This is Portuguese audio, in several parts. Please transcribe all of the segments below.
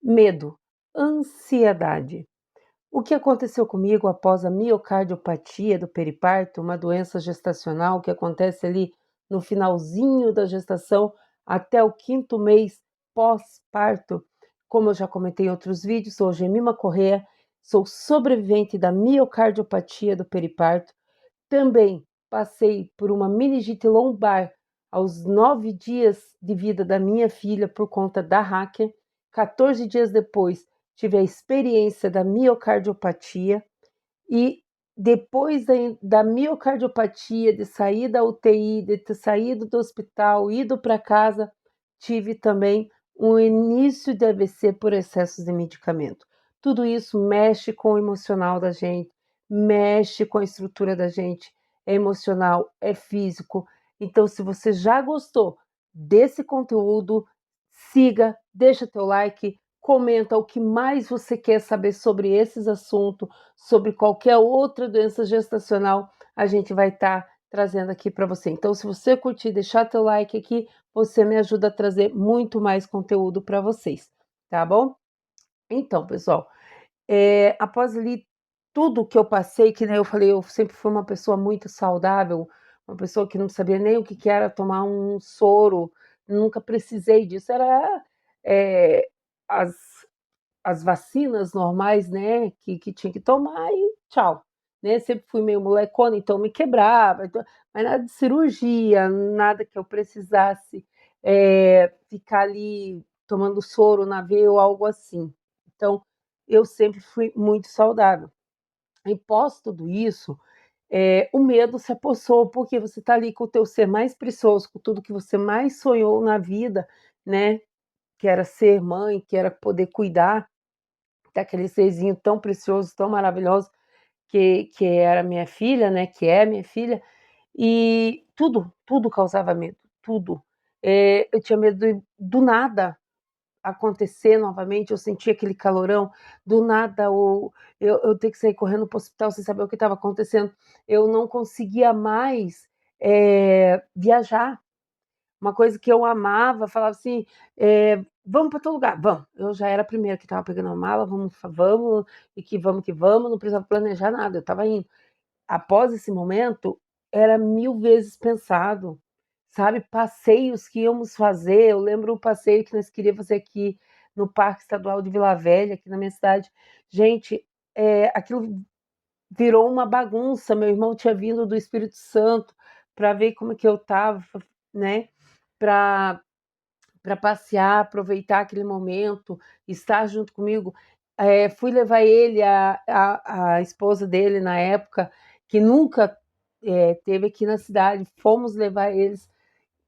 Medo, ansiedade. O que aconteceu comigo após a miocardiopatia do periparto, uma doença gestacional que acontece ali no finalzinho da gestação até o 5º mês pós-parto? Como eu já comentei em outros vídeos, sou Gemima Corrêa, sou sobrevivente da miocardiopatia do periparto. Também passei por uma meningite lombar aos 9 dias de vida da minha filha por conta da hacker. 14 dias depois, tive a experiência da miocardiopatia e depois da miocardiopatia, de sair da UTI, de ter saído do hospital, ido para casa, tive também um início de AVC por excessos de medicamento. Tudo isso mexe com o emocional da gente, mexe com a estrutura da gente, é emocional, é físico. Então, se você já gostou desse conteúdo, siga, deixa teu like, comenta o que mais você quer saber sobre esses assuntos, sobre qualquer outra doença gestacional, a gente vai estar trazendo aqui para você. Então, se você curtir, deixar teu like aqui, você me ajuda a trazer muito mais conteúdo para vocês, tá bom? Então, pessoal, após ali tudo que eu passei, que nem eu falei, eu sempre fui uma pessoa muito saudável, uma pessoa que não sabia nem o que era tomar um soro, nunca precisei disso, era as as vacinas normais, né, que tinha que tomar e tchau, né, sempre fui meio molecona, então me quebrava, então mas nada de cirurgia, nada que eu precisasse, ficar ali tomando soro na veia ou algo assim. Então, eu sempre fui muito saudável. E pós tudo isso, o medo se apossou, porque você está ali com o teu ser mais precioso, com tudo que você mais sonhou na vida, né, que era ser mãe, que era poder cuidar daquele serzinho tão precioso, tão maravilhoso que era minha filha, né, que é minha filha, e tudo causava medo, tudo. Eu tinha medo do nada acontecer novamente, eu sentia aquele calorão, do nada eu ter que sair correndo para o hospital sem saber o que estava acontecendo. Eu não conseguia mais, viajar. Uma coisa que eu amava, falava assim: "Vamos para tal lugar", "Vamos". Eu já era a primeira que estava pegando a mala, "Vamos, e que vamos", não precisava planejar nada, eu estava indo. Após esse momento, era 1000 vezes pensado, sabe, passeios que íamos fazer, eu lembro o passeio que nós queria fazer aqui no Parque Estadual de Vila Velha, aqui na minha cidade. Gente, aquilo virou uma bagunça, meu irmão tinha vindo do Espírito Santo para ver como que eu estava, né, para passear, aproveitar aquele momento, estar junto comigo. Fui levar ele, a esposa dele na época, que nunca teve aqui na cidade, fomos levar eles.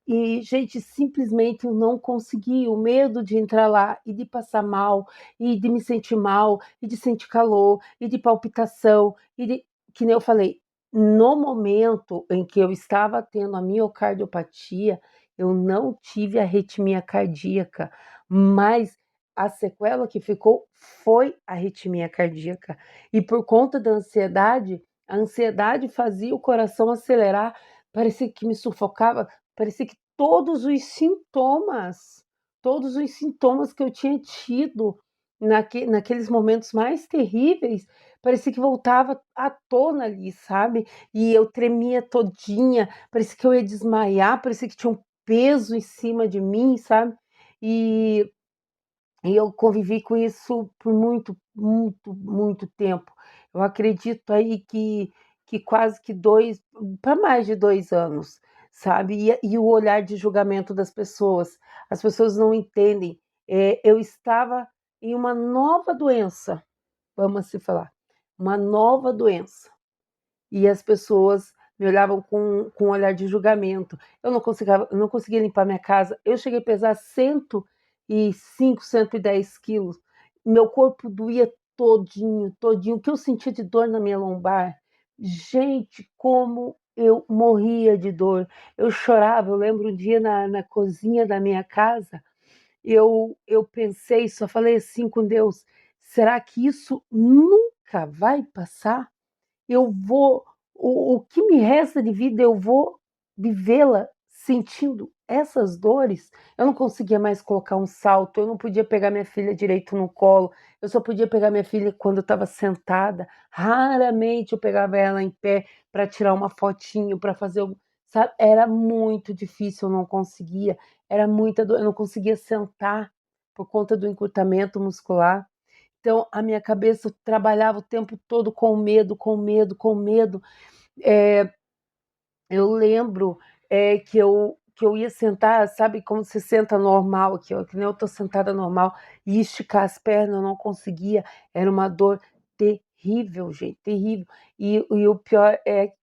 E, gente, simplesmente eu não consegui. O medo de entrar lá e de passar mal, e de me sentir mal, e de sentir calor, e de palpitação, e de. Que nem eu falei, no momento em que eu estava tendo a miocardiopatia, eu não tive arritmia cardíaca, mas a sequela que ficou foi a arritmia cardíaca. E por conta da ansiedade, a ansiedade fazia o coração acelerar, parecia que me sufocava. Parecia que todos os sintomas que eu tinha tido naqueles momentos mais terríveis, parecia que voltava à tona ali, sabe. E eu tremia todinha, parecia que eu ia desmaiar, parecia que tinha um peso em cima de mim, sabe. E eu convivi com isso por muito, muito, muito tempo. Eu acredito aí que quase que 2 para mais de 2 anos, sabe. E o olhar de julgamento das pessoas, as pessoas não entendem. Eu estava em uma nova doença, vamos assim falar, uma nova doença, e as pessoas me olhavam com um olhar de julgamento. Eu não conseguia limpar minha casa. Eu cheguei a pesar 105, 110 quilos. Meu corpo doía todinho, todinho. O que eu sentia de dor na minha lombar, gente, como eu morria de dor. Eu chorava. Eu lembro um dia na cozinha da minha casa, eu pensei, só falei assim com Deus: será que isso nunca vai passar? Eu vou o que me resta de vida eu vou vivê-la sentindo essas dores, eu não conseguia mais colocar um salto, eu não podia pegar minha filha direito no colo, eu só podia pegar minha filha quando eu estava sentada, raramente eu pegava ela em pé para tirar uma fotinho, para fazer algum, sabe, era muito difícil, eu não conseguia, era muita dor, eu não conseguia sentar por conta do encurtamento muscular. Então a minha cabeça trabalhava o tempo todo com medo, com medo, com medo. Eh, eu lembro, que eu ia sentar, sabe como você senta normal, que nem eu tô sentada normal, e esticar as pernas, eu não conseguia, era uma dor terrível, gente, terrível. E o pior é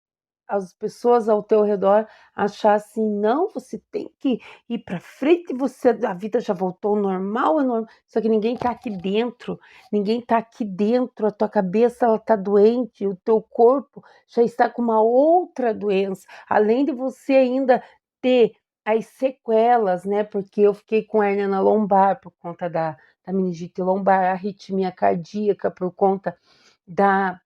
as pessoas ao teu redor achar assim: "Não, você tem que ir para frente, você a vida já voltou ao normal, é normal", só que ninguém tá aqui dentro, ninguém tá aqui dentro, a tua cabeça ela tá doente, o teu corpo já está com uma outra doença, além de você ainda ter as sequelas, né, porque eu fiquei com hérnia na lombar por conta da meningite lombar, arritmia cardíaca por conta da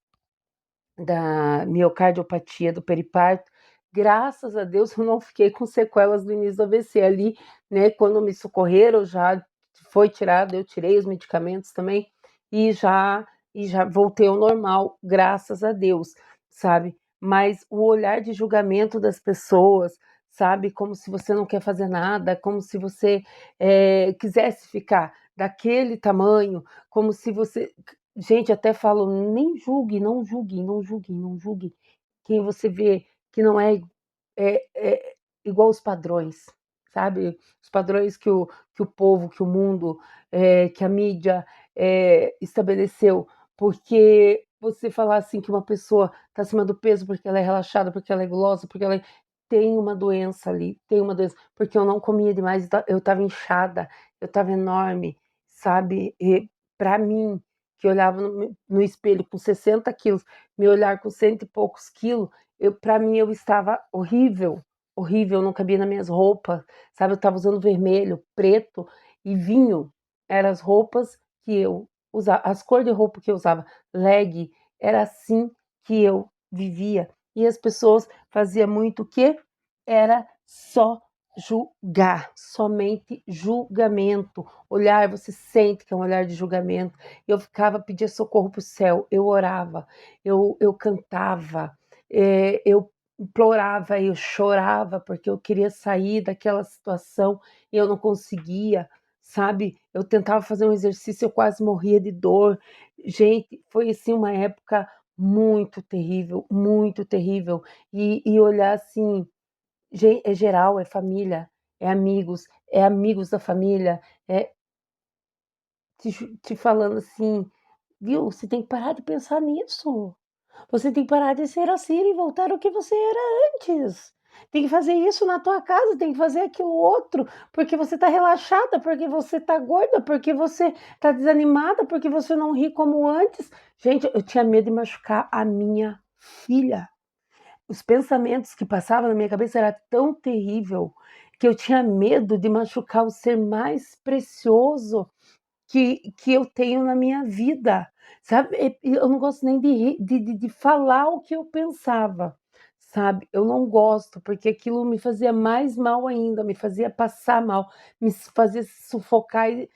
miocardiopatia do periparto. Graças a Deus eu não fiquei com sequelas do início do AVC. Ali, né, quando me socorreram, já foi tirado, eu tirei os medicamentos também e já voltei ao normal, graças a Deus, sabe. Mas o olhar de julgamento das pessoas, sabe, como se você não quer fazer nada, como se você, quisesse ficar daquele tamanho, como se você, gente, até falo: "Nem julgue, não julgue, não julgue, não julgue quem você vê que não é igual os padrões", sabe, os padrões que o povo, que o mundo, que a mídia, estabeleceu. Porque você falar assim que uma pessoa está acima do peso porque ela é relaxada, porque ela é gulosa, porque ela tem uma doença ali, tem uma doença, porque eu não comia demais, eu estava inchada, eu estava enorme, sabe. E para mim, que olhava no espelho com 60 quilos, me olhar com cento e poucos quilos, para mim eu estava horrível, horrível, não cabia nas minhas roupas, sabe, eu estava usando vermelho, preto e vinho, eram as roupas que eu usava, as cores de roupa que eu usava, leg, era assim que eu vivia. E as pessoas fazia muito o quê? Era só julgar, somente julgamento. Olhar, você sente que é um olhar de julgamento. Eu ficava, pedia socorro para o céu, eu orava, eu cantava, eu implorava, eu chorava, porque eu queria sair daquela situação e eu não conseguia, sabe. Eu tentava fazer um exercício, eu quase morria de dor. Gente, foi assim uma época muito terrível. E olhar assim, é geral, é amigos da família, é te falando assim: "Viu, você tem que parar de pensar nisso. Você tem que parar de ser assim e voltar ao que você era antes. Tem que fazer isso na tua casa, tem que fazer aquilo outro, porque você está relaxada, porque você está gorda, porque você está desanimada, porque você não ri como antes". Gente, eu tinha medo de machucar a minha filha. Os pensamentos que passavam na minha cabeça era tão terrível, que eu tinha medo de machucar o ser mais precioso que eu tenho na minha vida, sabe. E eu não gosto nem de falar o que eu pensava, sabe. Eu não gosto, porque aquilo me fazia mais mal ainda, me fazia passar mal, me fazia sufocar e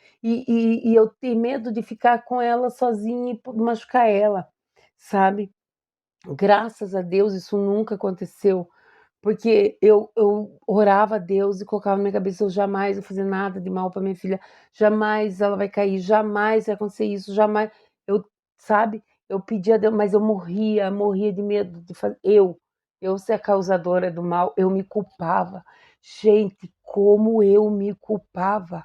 eu ter medo de ficar com ela sozinha e machucar ela, sabe. Graças a Deus isso nunca aconteceu, porque eu orava a Deus e colocava na minha cabeça: "Eu jamais vou fazer nada de mal para minha filha, jamais ela vai cair, jamais vai acontecer isso, jamais", eu, sabe, eu pedia a Deus, mas eu morria de medo de eu ser a causadora do mal, eu me culpava. Gente, como eu me culpava.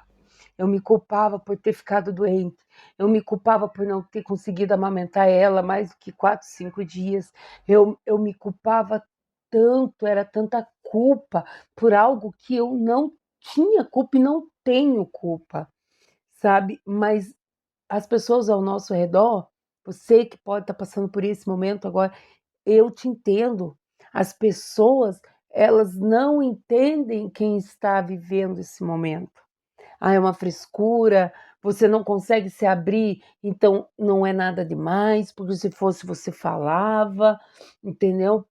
Eu me culpava por ter ficado doente, eu me culpava por não ter conseguido amamentar ela mais do que 4, 5 dias, eu me culpava tanto, era tanta culpa por algo que eu não tinha culpa e não tenho culpa, sabe. Mas as pessoas ao nosso redor, você que pode estar passando por esse momento agora, eu te entendo. As pessoas, elas não entendem quem está vivendo esse momento. "Ah, é uma frescura, você não consegue se abrir, então não é nada demais, porque se fosse você falava", entendeu?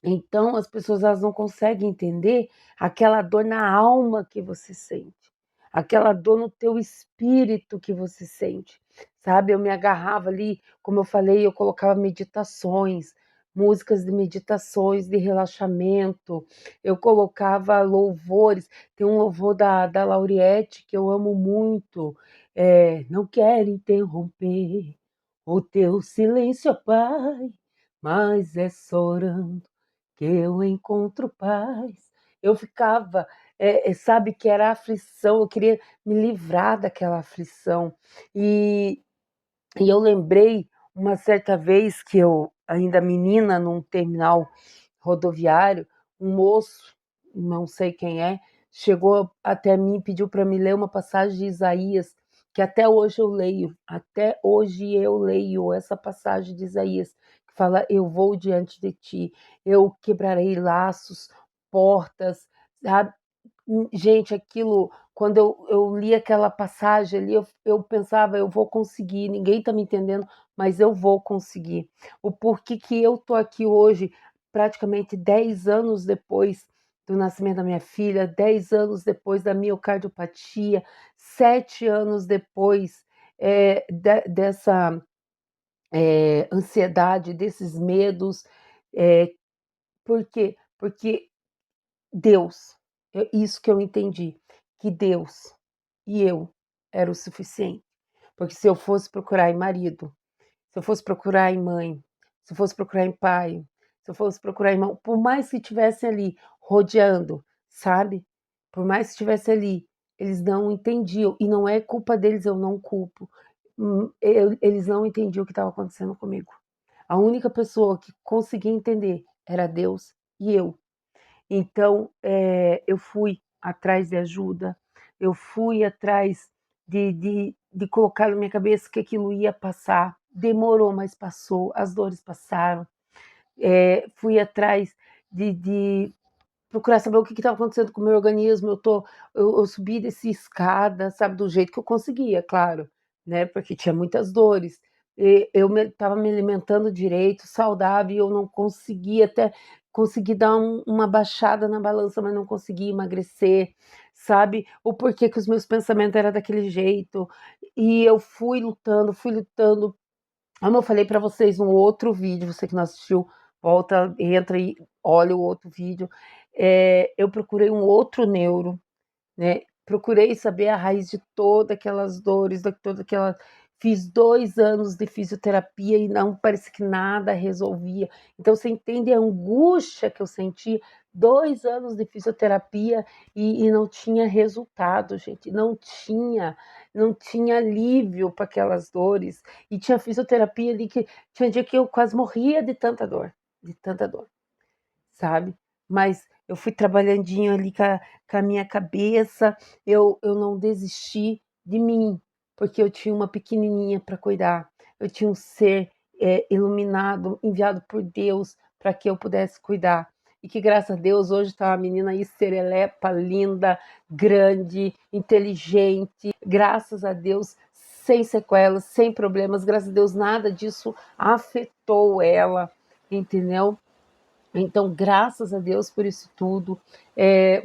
Então as pessoas elas não conseguem entender aquela dor na alma que você sente, aquela dor no teu espírito que você sente, sabe? Eu me agarrava ali, como eu falei, eu colocava meditações, músicas de meditações, de relaxamento, eu colocava louvores, tem um louvor da Lauriette que eu amo muito, não quero interromper o teu silêncio, ó Pai, mas é só orando que eu encontro paz. Eu ficava, sabe, que era aflição, eu queria me livrar daquela aflição. E, e eu lembrei uma certa vez que eu, ainda menina, num terminal rodoviário, um moço, não sei quem é, chegou até mim e pediu para me ler uma passagem de Isaías, que até hoje eu leio essa passagem de Isaías, que fala: Eu vou diante de ti, eu quebrarei laços, portas, sabe? Gente, aquilo, quando eu li aquela passagem ali, eu pensava, eu vou conseguir, ninguém está me entendendo, mas eu vou conseguir. O porquê que eu tô aqui hoje, praticamente 10 anos depois do nascimento da minha filha, 10 anos depois da miocardiopatia, 7 anos depois dessa ansiedade, desses medos. É, por quê? Porque Deus, isso que eu entendi, que Deus e eu era o suficiente. Porque se eu fosse procurar em marido, se eu fosse procurar em mãe, se eu fosse procurar em pai, se eu fosse procurar em irmão, por mais que estivessem ali rodeando, sabe? Por mais que estivesse ali, eles não entendiam. E não é culpa deles, eu não culpo. Eles não entendiam o que estava acontecendo comigo. A única pessoa que conseguia entender era Deus e eu. Então, eu fui atrás de ajuda, eu fui atrás de colocar na minha cabeça que aquilo ia passar. Demorou, mas passou, as dores passaram. Fui atrás de procurar saber o que estava acontecendo com o meu organismo. Eu subi dessa escada, sabe, do jeito que eu conseguia, claro, né? Porque tinha muitas dores. Eu estava me alimentando direito, saudável, e eu não conseguia até consegui dar uma baixada na balança, mas não consegui emagrecer, sabe? O porquê que os meus pensamentos eram daquele jeito. E eu fui lutando, fui lutando. Como eu falei para vocês no outro vídeo, você que não assistiu, volta, entra e olha o outro vídeo. Eu procurei um outro neuro, né? Procurei saber a raiz de todas aquelas dores, de toda aquela. Fiz 2 anos de fisioterapia e não parece que nada resolvia. Então você entende a angústia que eu senti. 2 anos de fisioterapia e não tinha resultado, gente. Não tinha alívio para aquelas dores. E tinha fisioterapia ali que tinha dia que eu quase morria de tanta dor, sabe? Mas eu fui trabalhandinho ali com a minha cabeça, eu não desisti de mim, porque eu tinha uma pequenininha para cuidar, eu tinha um ser iluminado, enviado por Deus para que eu pudesse cuidar. E que graças a Deus hoje está uma menina aí serelepa, linda, grande, inteligente, graças a Deus, sem sequelas, sem problemas, graças a Deus nada disso afetou ela, entendeu? Então, graças a Deus por isso tudo.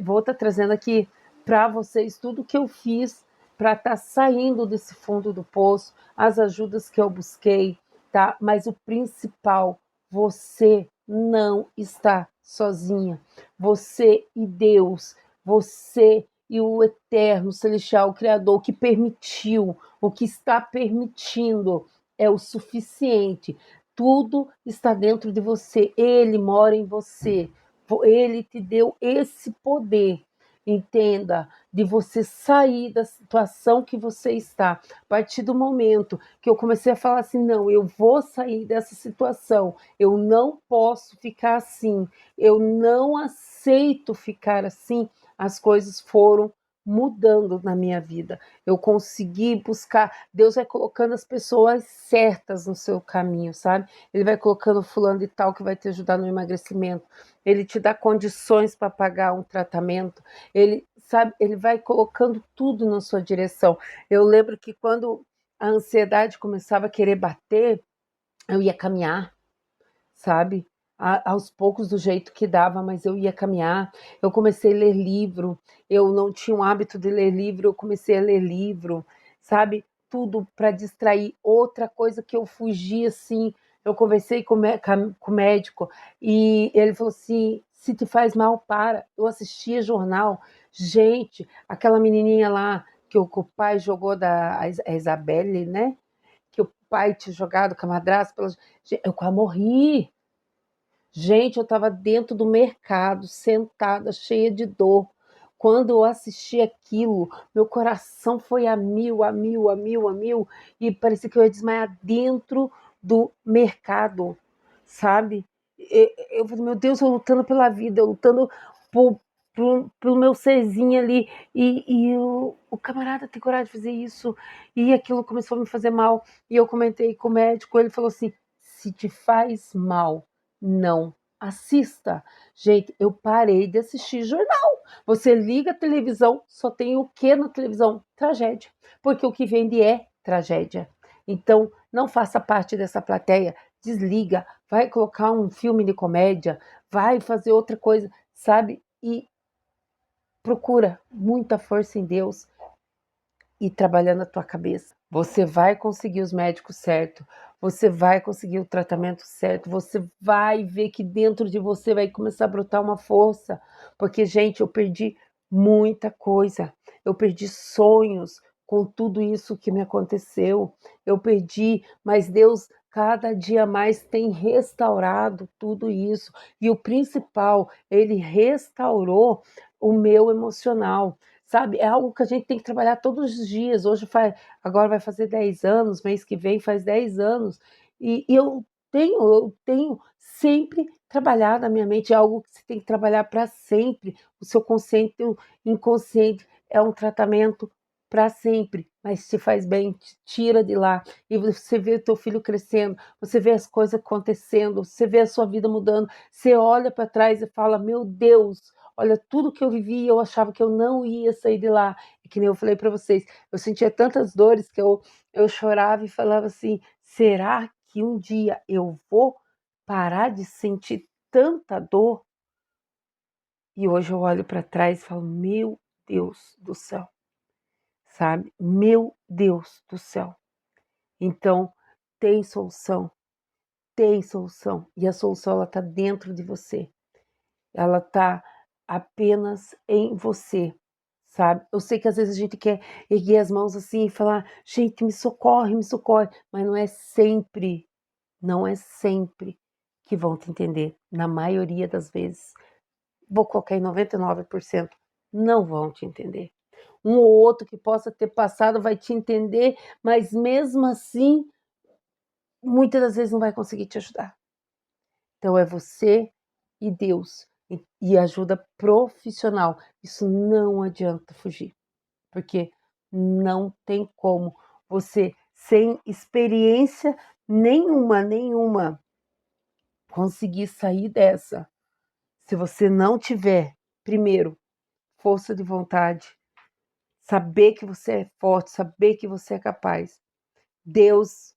Vou estar trazendo aqui para vocês tudo que eu fiz para estar saindo desse fundo do poço, as ajudas que eu busquei, tá? Mas o principal, você não está sozinha. Você e Deus, você e o Eterno, Celestial, o Criador, o que permitiu, o que está permitindo é o suficiente. Tudo está dentro de você, ele mora em você, ele te deu esse poder. Entenda, de você sair da situação que você está. A partir do momento que eu comecei a falar assim, não, eu vou sair dessa situação, eu não posso ficar assim, eu não aceito ficar assim, as coisas foram mudando na minha vida. Eu consegui buscar, Deus vai colocando as pessoas certas no seu caminho, sabe? Ele vai colocando fulano de tal que vai te ajudar no emagrecimento. Ele te dá condições para pagar um tratamento. Ele, sabe, ele vai colocando tudo na sua direção. Eu lembro que quando a ansiedade começava a querer bater, eu ia caminhar, sabe? aos poucos, do jeito que dava, mas eu ia caminhar. Eu comecei a ler livro, eu não tinha um hábito de ler livro, eu comecei a ler livro, sabe? Tudo para distrair. Outra coisa que eu fugi, assim, eu conversei com o médico e ele falou assim: se te faz mal, para. Eu assistia jornal, gente, aquela menininha lá que o pai jogou a Isabelle, né? Que o pai tinha jogado com a madrasta, eu quase morri. Gente, eu estava dentro do mercado, sentada, cheia de dor. Quando eu assisti aquilo, meu coração foi a mil, a mil, a mil, a mil, e parecia que eu ia desmaiar dentro do mercado, sabe? Eu falei, meu Deus, eu lutando pela vida, eu lutando por, pelo meu serzinho ali, e o camarada tem coragem de fazer isso, e aquilo começou a me fazer mal, e eu comentei com o médico, ele falou assim, se te faz mal, não assista. Gente, eu parei de assistir jornal. Você liga a televisão, só tem o que na televisão? Tragédia. Porque o que vende é tragédia. Então, não faça parte dessa plateia. Desliga, vai colocar um filme de comédia, vai fazer outra coisa, sabe? E procura muita força em Deus e trabalhando a tua cabeça. Você vai conseguir os médicos certos, você vai conseguir o tratamento certo, você vai ver que dentro de você vai começar a brotar uma força, porque, gente, eu perdi muita coisa, eu perdi sonhos com tudo isso que me aconteceu, eu perdi, mas Deus cada dia mais tem restaurado tudo isso, e o principal, Ele restaurou o meu emocional. Sabe, é algo que a gente tem que trabalhar todos os dias. Agora vai fazer 10 anos, mês que vem faz 10 anos, e eu tenho sempre trabalhado na minha mente, é algo que você tem que trabalhar para sempre. O seu consciente e o inconsciente é um tratamento para sempre, mas te faz bem, te tira de lá, e você vê o teu filho crescendo, você vê as coisas acontecendo, você vê a sua vida mudando, você olha para trás e fala: "Meu Deus, olha tudo que eu vivi, eu achava que eu não ia sair de lá". E que nem eu falei para vocês, eu sentia tantas dores que eu chorava e falava assim: será que um dia eu vou parar de sentir tanta dor? E hoje eu olho para trás e falo: meu Deus do céu, sabe? Meu Deus do céu. Então, tem solução, tem solução. E a solução, ela está dentro de você. Ela está apenas em você, sabe? Eu sei que às vezes a gente quer erguer as mãos assim e falar: gente, me socorre, mas não é sempre que vão te entender. Na maioria das vezes, vou colocar em 99%, não vão te entender. Um ou outro que possa ter passado vai te entender, mas mesmo assim, muitas das vezes não vai conseguir te ajudar. Então é você e Deus e ajuda profissional. Isso não adianta fugir, porque não tem como você, sem experiência nenhuma, conseguir sair dessa. Se você não tiver, primeiro, força de vontade, saber que você é forte, saber que você é capaz. Deus,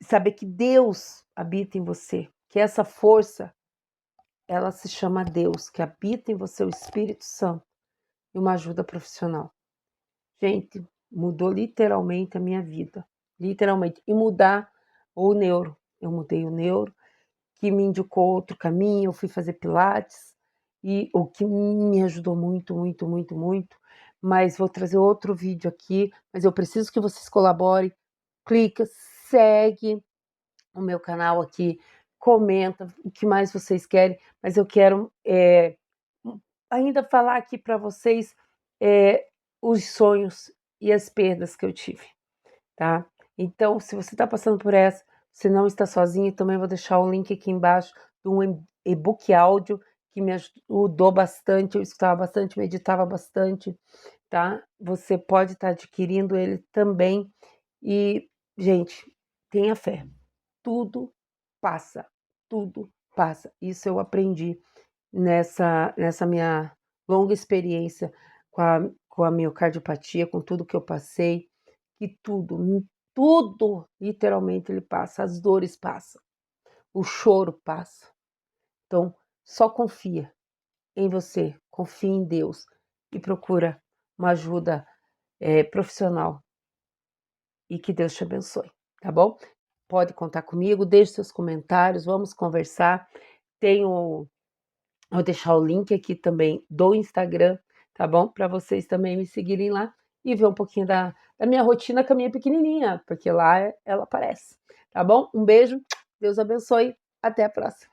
saber que Deus habita em você, que essa força ela se chama Deus, que habita em você o Espírito Santo e uma ajuda profissional. Gente, mudou literalmente a minha vida, literalmente. E mudar o neuro. Eu mudei o neuro, que me indicou outro caminho, eu fui fazer pilates, e o que me ajudou muito, muito, muito, muito. Mas vou trazer outro vídeo aqui, mas eu preciso que vocês colaborem. Clica, segue o meu canal aqui, comenta o que mais vocês querem, mas eu quero ainda falar aqui para vocês os sonhos e as perdas que eu tive, tá? Então, se você está passando por essa, você não está sozinho, também vou deixar o link aqui embaixo de um e-book áudio que me ajudou bastante, eu escutava bastante, meditava bastante, tá? Você pode estar adquirindo ele também e, gente, tenha fé. Tudo passa, tudo passa. Isso eu aprendi nessa minha longa experiência com a miocardiopatia, com tudo que eu passei, que tudo, literalmente, ele passa, as dores passam, o choro passa, Então, só confia em você, confia em Deus e procura uma ajuda, profissional e que Deus te abençoe, tá bom? Pode contar comigo, deixe seus comentários, vamos conversar. Tenho Vou deixar o link aqui também do Instagram, tá bom? Para vocês também me seguirem lá e ver um pouquinho da minha rotina com a minha pequenininha, porque lá ela aparece, tá bom? Um beijo, Deus abençoe, até a próxima.